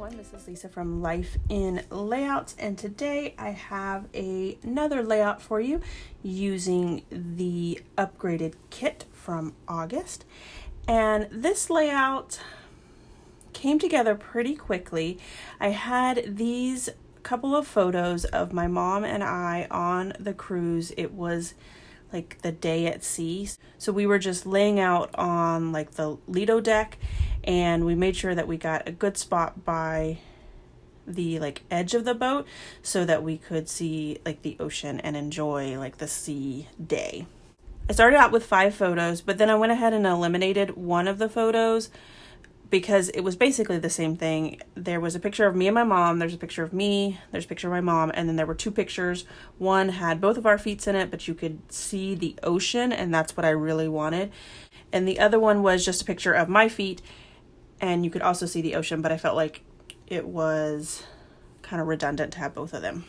everyone, this is Lisa from Life in Layouts, and today I have another layout for you using the upgraded kit from August. And this layout came together pretty quickly. I had these couple of photos of my mom and I on the cruise. It was like the day at sea. So we were just laying out on like the Lido deck, and we made sure that we got a good spot by the like edge of the boat so that we could see like the ocean and enjoy like the sea day. I started out with 5 photos, but then I went ahead and eliminated one of the photos because it was basically the same thing. There was a picture of me and my mom, there's a picture of me, there's a picture of my mom, and then there were 2 pictures. One had both of our feet in it, but you could see the ocean, and that's what I really wanted. And the other one was just a picture of my feet, and you could also see the ocean, but I felt like it was kind of redundant to have both of them.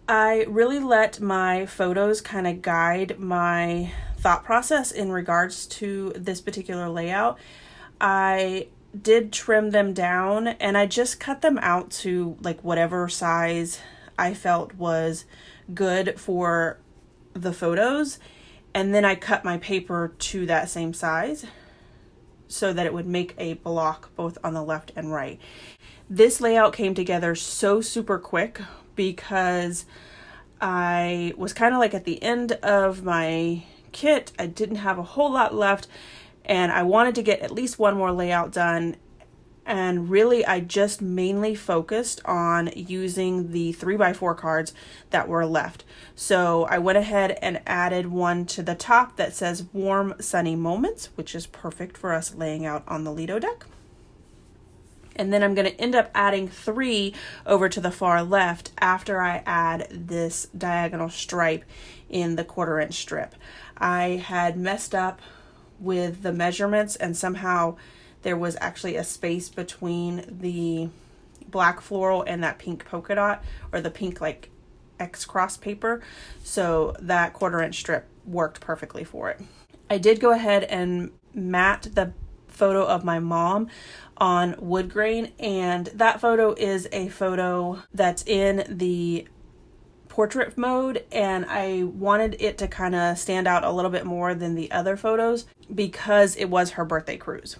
I really let my photos kind of guide my thought process in regards to this particular layout. I did trim them down, and I just cut them out to like whatever size I felt was good for the photos, and then I cut my paper to that same size so that it would make a block both on the left and right. This layout came together so super quick because I was kind of like at the end of my kit. I didn't have a whole lot left, and I wanted to get at least one more layout done. And really, I just mainly focused on using the 3x4 cards that were left. So I went ahead and added one to the top that says Warm Sunny Moments, which is perfect for us laying out on the Lido deck. And then I'm going to end up adding 3 over to the far left after I add this diagonal stripe in the 1/4" strip. I had messed up with the measurements, and somehow there was actually a space between the black floral and that pink polka dot, or the pink like X-cross paper, so that 1/4" strip worked perfectly for it. I did go ahead and mat the photo of my mom on wood grain, and that photo is a photo that's in the portrait mode, and I wanted it to kind of stand out a little bit more than the other photos because it was her birthday cruise.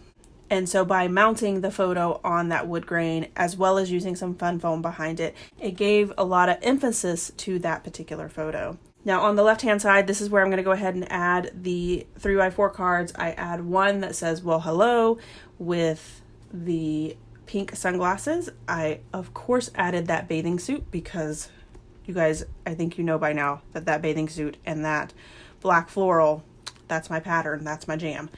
And so by mounting the photo on that wood grain, as well as using some fun foam behind it, it gave a lot of emphasis to that particular photo. Now on the left hand side, this is where I'm going to go ahead and add the 3x4 cards. I add one that says well hello with the pink sunglasses. I of course added that bathing suit because you guys, I think you know by now that bathing suit and that black floral, that's my pattern, that's my jam.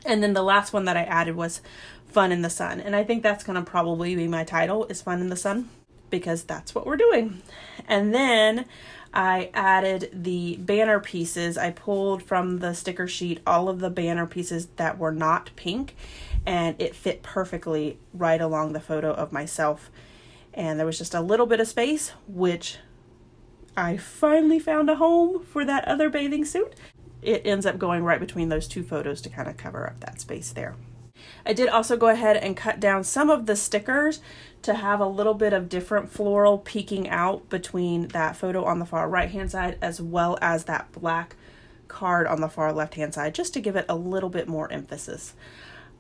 And then the last one that I added was Fun in the Sun. And I think that's going to probably be my title, is Fun in the Sun, because that's what we're doing. And then I added the banner pieces. I pulled from the sticker sheet all of the banner pieces that were not pink, and it fit perfectly right along the photo of myself. And there was just a little bit of space, which I finally found a home for that other bathing suit. It ends up going right between those 2 photos to kind of cover up that space there. I did also go ahead and cut down some of the stickers to have a little bit of different floral peeking out between that photo on the far right hand side as well as that black card on the far left hand side, just to give it a little bit more emphasis.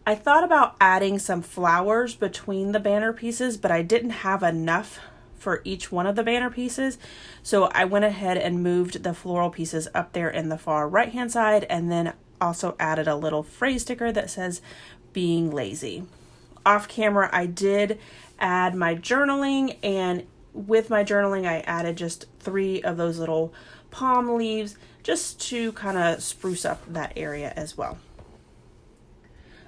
I thought about adding some flowers between the banner pieces, but I didn't have enough for each one of the banner pieces, so I went ahead and moved the floral pieces up there in the far right hand side, and then also added a little phrase sticker that says being lazy. Off camera I did add my journaling, and with my journaling I added just 3 of those little palm leaves just to kind of spruce up that area as well.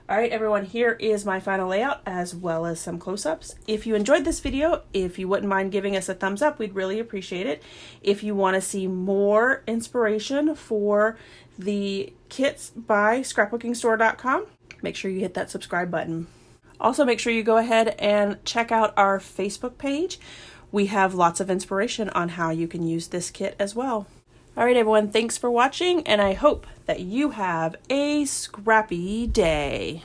Alright everyone, here is my final layout as well as some close-ups. If you enjoyed this video, if you wouldn't mind giving us a thumbs up, we'd really appreciate it. If you want to see more inspiration for the kits by ScrapbookingStore.com, make sure you hit that subscribe button. Also make sure you go ahead and check out our Facebook page. We have lots of inspiration on how you can use this kit as well. Alright everyone, thanks for watching, and I hope that you have a scrappy day.